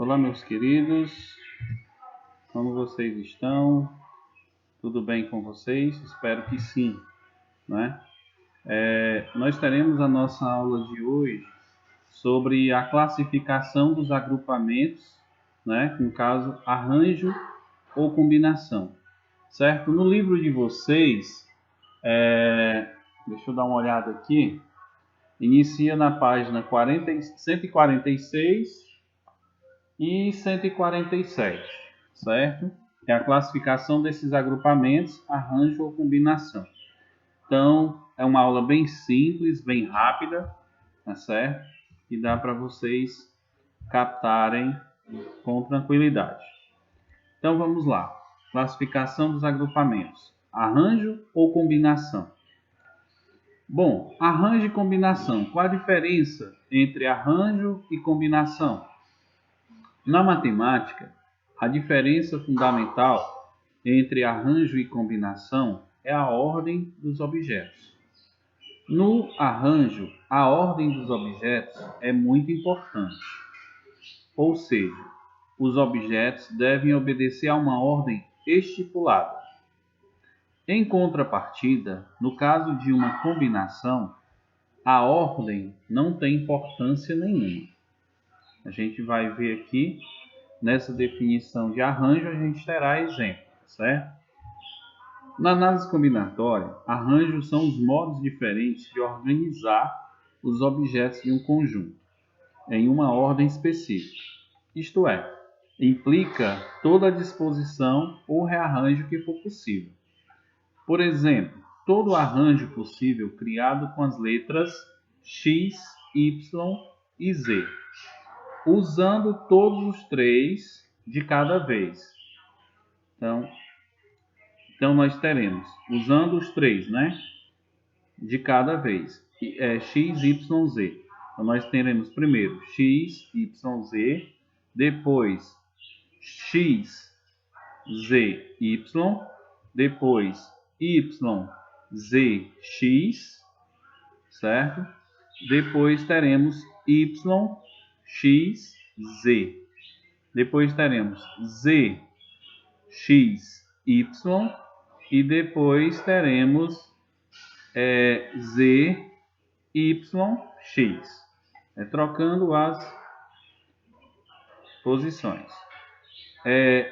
Olá, meus queridos, como vocês estão? Tudo bem com vocês? Espero que sim, né? Nós teremos a nossa aula de hoje sobre a classificação dos agrupamentos, né? No caso, arranjo ou combinação, certo? No livro de vocês, deixa eu dar uma olhada aqui, inicia na página 146 e 147, certo? É a classificação desses agrupamentos, arranjo ou combinação. Então, é uma aula bem simples, bem rápida, tá certo? E dá para vocês captarem com tranquilidade. Então, vamos lá. Classificação dos agrupamentos. Arranjo ou combinação? Bom, arranjo e combinação. Qual a diferença entre arranjo e combinação? Na matemática, a diferença fundamental entre arranjo e combinação é a ordem dos objetos. No arranjo, a ordem dos objetos é muito importante, ou seja, os objetos devem obedecer a uma ordem estipulada. Em contrapartida, no caso de uma combinação, a ordem não tem importância nenhuma. A gente vai ver aqui. Nessa definição de arranjo, a gente terá exemplo, certo? Na análise combinatória, arranjos são os modos diferentes de organizar os objetos de um conjunto em uma ordem específica. Isto é, implica toda a disposição ou rearranjo que for possível. Por exemplo, todo arranjo possível criado com as letras X, Y e Z, usando todos os três de cada vez. Então nós teremos, usando os três, né, de cada vez, X, Y, Z. Então nós teremos primeiro X, Y, Z, depois X, Z, Y, depois Y, Z, X, certo? Depois teremos Y, X, Z. Depois teremos Z, X, Y, e depois teremos Z, Y, X, trocando as posições.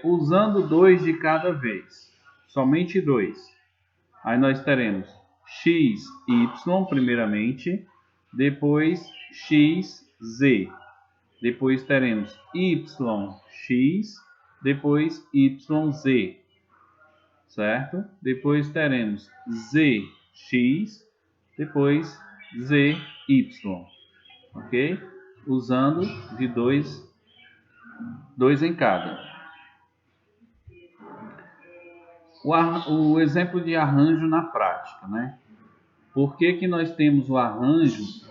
Usando dois de cada vez, somente dois. Aí nós teremos X, Y primeiramente, depois X, Z. Depois teremos Y, X, depois Y, Z. Certo? Depois teremos Z, X, depois Z, Y. Ok? Usando de dois em cada. O exemplo de arranjo na prática, né? Por que nós temos o arranjo,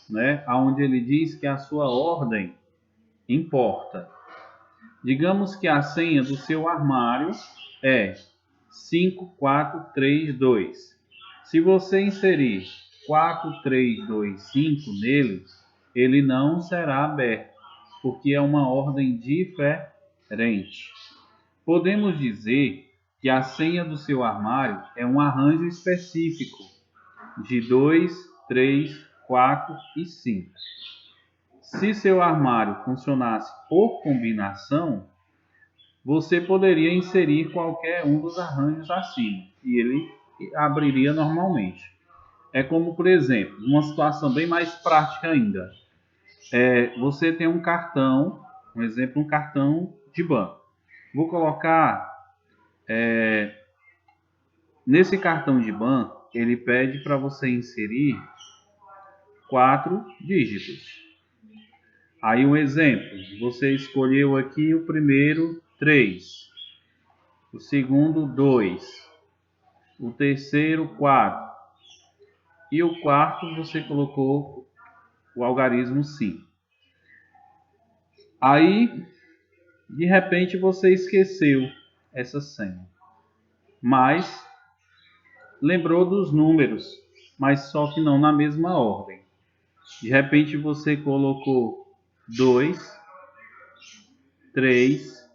né, onde ele diz que a sua ordem importa? Digamos que a senha do seu armário é 5, 4, 3, 2. Se você inserir 4, 3, 2, 5 nele, ele não será aberto, porque é uma ordem diferente. Podemos dizer que a senha do seu armário é um arranjo específico de 2, 3, 4 e 5. Se seu armário funcionasse por combinação, você poderia inserir qualquer um dos arranjos acima e ele abriria normalmente. É como, por exemplo, uma situação bem mais prática ainda. Você tem um cartão, um exemplo, um cartão de banco. Vou colocar nesse cartão de banco, ele pede para você inserir 4 dígitos. Aí um exemplo, você escolheu aqui o primeiro 3, o segundo 2, o terceiro 4 e o quarto você colocou o algarismo 5. Aí, de repente, você esqueceu essa senha, mas lembrou dos números, mas só que não na mesma ordem. De repente você colocou 2, 3,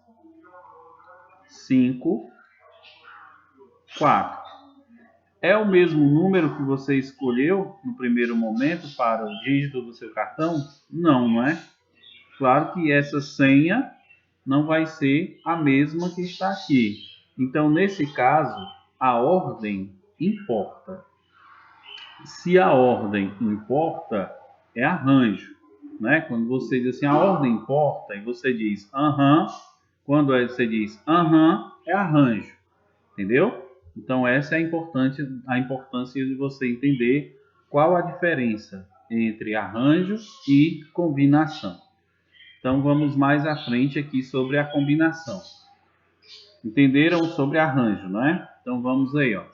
5, 4. É o mesmo número que você escolheu no primeiro momento para o dígito do seu cartão? Não, não é? Claro que essa senha não vai ser a mesma que está aqui. Então, nesse caso, a ordem importa. Se a ordem importa, é arranjo, né? Quando você diz assim, a ordem importa, e você diz aham, quando você diz aham, é arranjo, entendeu? Então essa é a importância de você entender qual a diferença entre arranjo e combinação. Então vamos mais à frente aqui sobre a combinação. Entenderam sobre arranjo, não é? Então vamos aí, ó.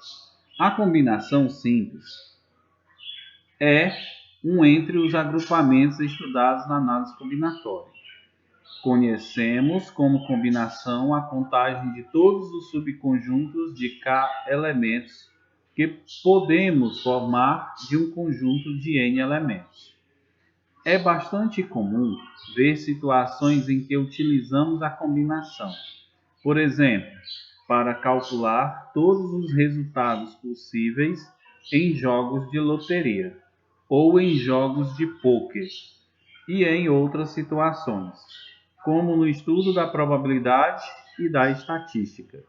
A combinação simples é um entre os agrupamentos estudados na análise combinatória. Conhecemos como combinação a contagem de todos os subconjuntos de K elementos que podemos formar de um conjunto de N elementos. É bastante comum ver situações em que utilizamos a combinação. Por exemplo, para calcular todos os resultados possíveis em jogos de loteria ou em jogos de pôquer e em outras situações, como no estudo da probabilidade e da estatística.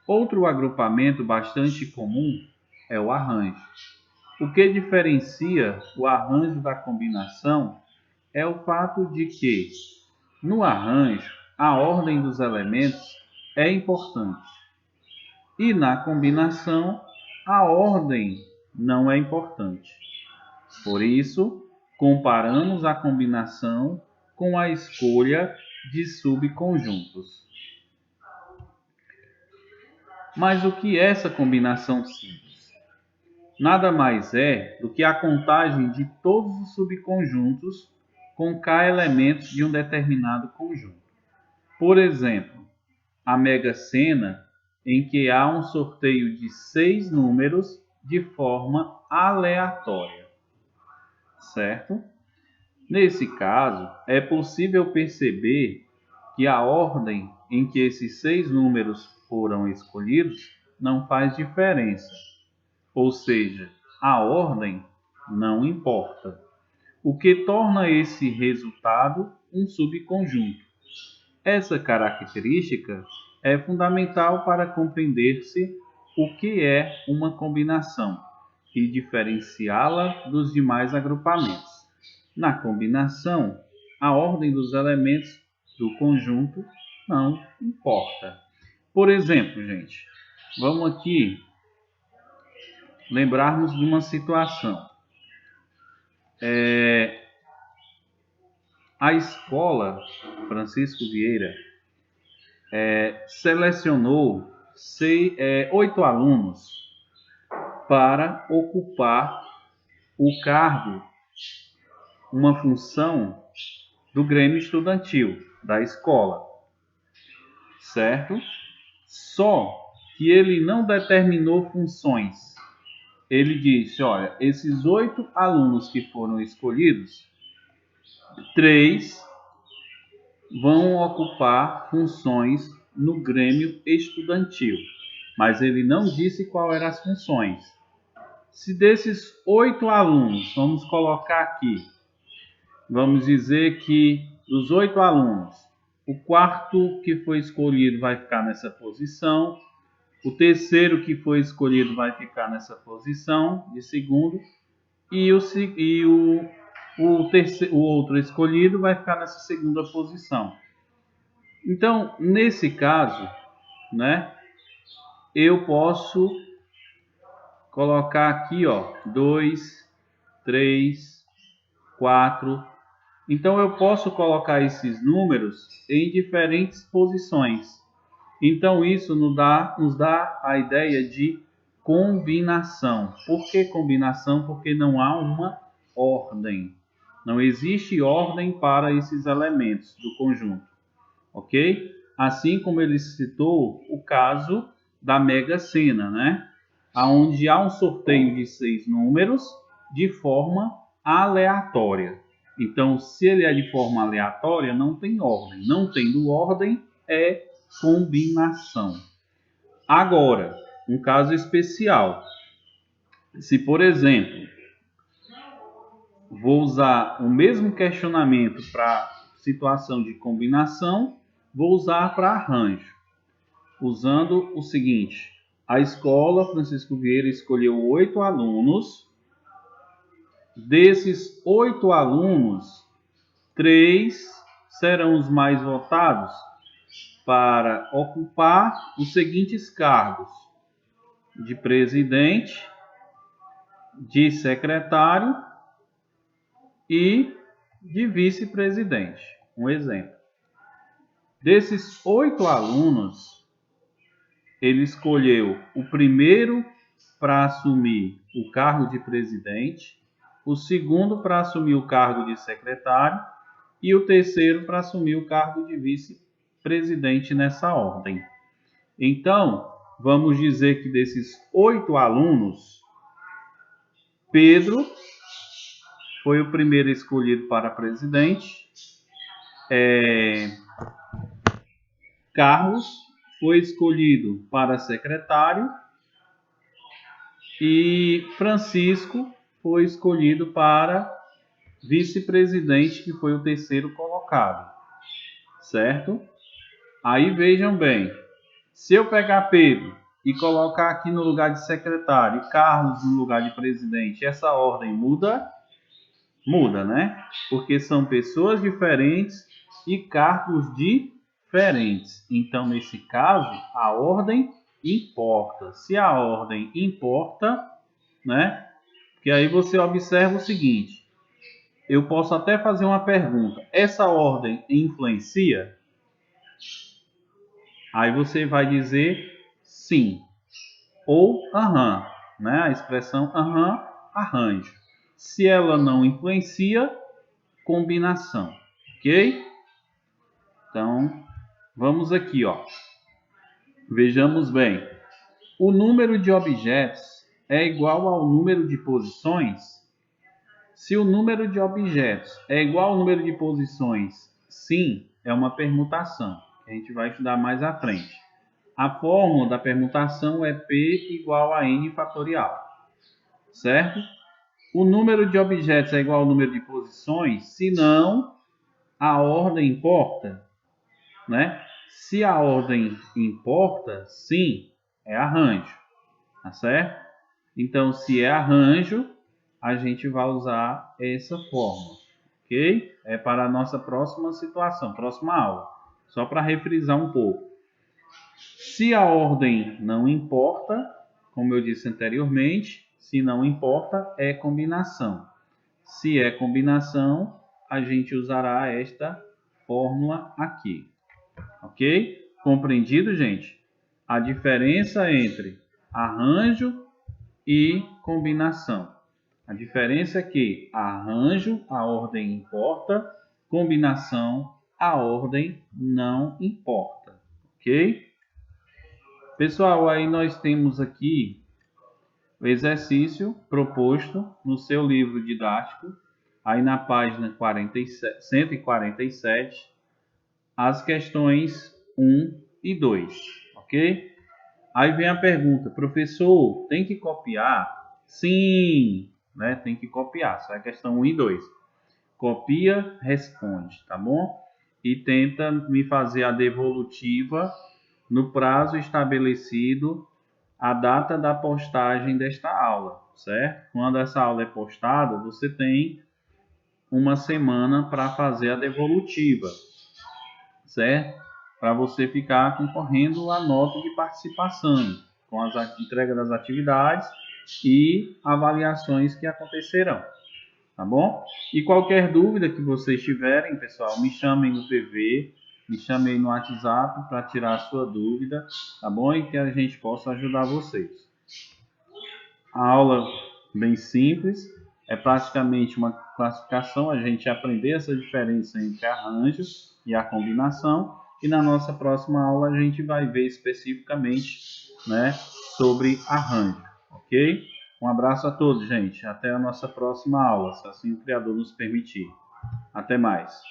Outro agrupamento bastante comum é o arranjo. O que diferencia o arranjo da combinação é o fato de que, no arranjo, a ordem dos elementos é importante e na combinação, a ordem não é importante. Por isso, comparamos a combinação com a escolha de subconjuntos. Mas o que é essa combinação simples? Nada mais é do que a contagem de todos os subconjuntos com K elementos de um determinado conjunto. Por exemplo, a Mega Sena, em que há um sorteio de 6 números de forma aleatória, certo? Nesse caso, é possível perceber que a ordem em que esses 6 números foram escolhidos não faz diferença, ou seja, a ordem não importa, o que torna esse resultado um subconjunto. Essa característica é fundamental para compreender-se o que é uma combinação e diferenciá-la dos demais agrupamentos. Na combinação, a ordem dos elementos do conjunto não importa. Por exemplo, gente, vamos aqui lembrarmos de uma situação. A escola Francisco Vieira selecionou 8 alunos para ocupar o cargo, uma função do Grêmio Estudantil da escola, certo? Só que ele não determinou funções. Ele disse, olha, esses 8 alunos que foram escolhidos, 3 vão ocupar funções no Grêmio Estudantil, mas ele não disse qual eram as funções. Se desses 8 alunos, vamos colocar aqui, vamos dizer que dos 8 alunos, o quarto que foi escolhido vai ficar nessa posição, o terceiro que foi escolhido vai ficar nessa posição de segundo, e o outro escolhido vai ficar nessa segunda posição. Então, nesse caso, né, eu posso colocar aqui, ó, 2, 3, 4. Então, eu posso colocar esses números em diferentes posições. Então, isso nos dá a ideia de combinação. Por que combinação? Porque não há uma ordem. Não existe ordem para esses elementos do conjunto. Ok? Assim como ele citou o caso da Mega Sena, né? Onde há um sorteio de 6 números de forma aleatória. Então, se ele é de forma aleatória, não tem ordem. Não tendo ordem, é combinação. Agora, um caso especial. Se, por exemplo, vou usar o mesmo questionamento para situação de combinação, vou usar para arranjo. Usando o seguinte: a escola Francisco Vieira escolheu 8 alunos. Desses 8 alunos, 3 serão os mais votados para ocupar os seguintes cargos: de presidente, de secretário e de vice-presidente. Um exemplo. Desses 8 alunos, ele escolheu o primeiro para assumir o cargo de presidente, o segundo para assumir o cargo de secretário e o terceiro para assumir o cargo de vice-presidente nessa ordem. Então, vamos dizer que desses 8 alunos, Pedro foi o primeiro escolhido para presidente, Carlos foi escolhido para secretário e Francisco foi escolhido para vice-presidente, que foi o terceiro colocado, certo? Aí vejam bem, se eu pegar Pedro e colocar aqui no lugar de secretário e Carlos no lugar de presidente, essa ordem muda? Muda, né? Porque são pessoas diferentes e cargos diferentes. Então, nesse caso, a ordem importa. Se a ordem importa, né? Que aí você observa o seguinte: eu posso até fazer uma pergunta. Essa ordem influencia? Aí você vai dizer sim ou aham, né? A expressão aham, arranjo. Se ela não influencia, combinação, ok? Então, vamos aqui, ó. Vejamos bem. O número de objetos é igual ao número de posições? Se o número de objetos é igual ao número de posições, sim, é uma permutação, que a gente vai estudar mais à frente. A fórmula da permutação é P igual a N fatorial, certo? O número de objetos é igual ao número de posições? Se não, a ordem importa, né? Se a ordem importa, sim, é arranjo, tá certo? Então, se é arranjo, a gente vai usar essa fórmula, ok? É para a nossa próxima situação, próxima aula, só para refrisar um pouco. Se a ordem não importa, como eu disse anteriormente, se não importa, é combinação. Se é combinação, a gente usará esta fórmula aqui. Ok? Compreendido, gente? A diferença entre arranjo e combinação. A diferença é que arranjo, a ordem importa, combinação, a ordem não importa. Ok? Pessoal, aí nós temos aqui o exercício proposto no seu livro didático, aí na página 147, as questões 1 e 2, ok? Aí vem a pergunta: professor, tem que copiar? Sim, né? Tem que copiar, só é a questão 1 e 2. Copia, responde, tá bom? E tenta me fazer a devolutiva no prazo estabelecido, a data da postagem desta aula, certo? Quando essa aula é postada, você tem uma semana para fazer a devolutiva, certo? Para você ficar concorrendo a nota de participação, com a entrega das atividades e avaliações que acontecerão, tá bom? E qualquer dúvida que vocês tiverem, pessoal, me chamem no PV, me chamem no WhatsApp para tirar a sua dúvida, tá bom? E que a gente possa ajudar vocês. A aula bem simples, é praticamente uma classificação, a gente aprender essa diferença entre arranjos e a combinação, e na nossa próxima aula a gente vai ver especificamente, né, sobre arranjo, ok? Um abraço a todos, gente. Até a nossa próxima aula, se assim o Criador nos permitir. Até mais.